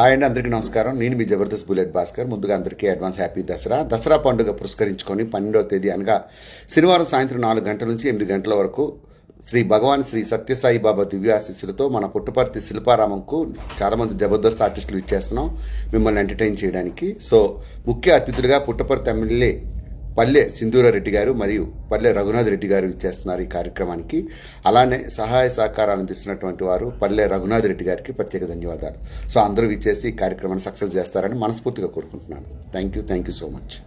Hi అండి, అందరికీ నమస్కారం. నేను మీ జబర్దస్త్ బుల్లెట్ భాస్కర్. ముందుగా అందరికీ అడ్వాన్స్ హ్యాపీ దసరా. దసరా పండుగ పురస్కరించుకొని 12వ తేదీ అనగా శనివారం సాయంత్రం 4 గంటల నుంచి 8 గంటల వరకు శ్రీ భగవాన్ శ్రీ సత్యసాయి బాబా దివ్యాశీస్సులతో మన పుట్టపర్తి శిల్పారామంకు చాలామంది జబర్దస్త్ ఆర్టిస్టులు ఇచ్చేస్తున్నాం మిమ్మల్ని ఎంటర్టైన్ చేయడానికి. సో ముఖ్య అతిథులుగా పుట్టపర్తి ఎమ్మెల్యే పల్లె సింధూరారెడ్డి గారు మరియు పల్లె రఘునాథ్ రెడ్డి గారు ఇచ్చేస్తున్నారు ఈ కార్యక్రమానికి. అలానే సహాయ సహకారాలు అందిస్తున్నటువంటి వారు పల్లె రఘునాథ్ రెడ్డి గారికి ప్రత్యేక ధన్యవాదాలు. సో అందరూ ఇచ్చేసి ఈ కార్యక్రమాన్ని సక్సెస్ చేస్తారని మనస్ఫూర్తిగా కోరుకుంటున్నాను. Thank you so much.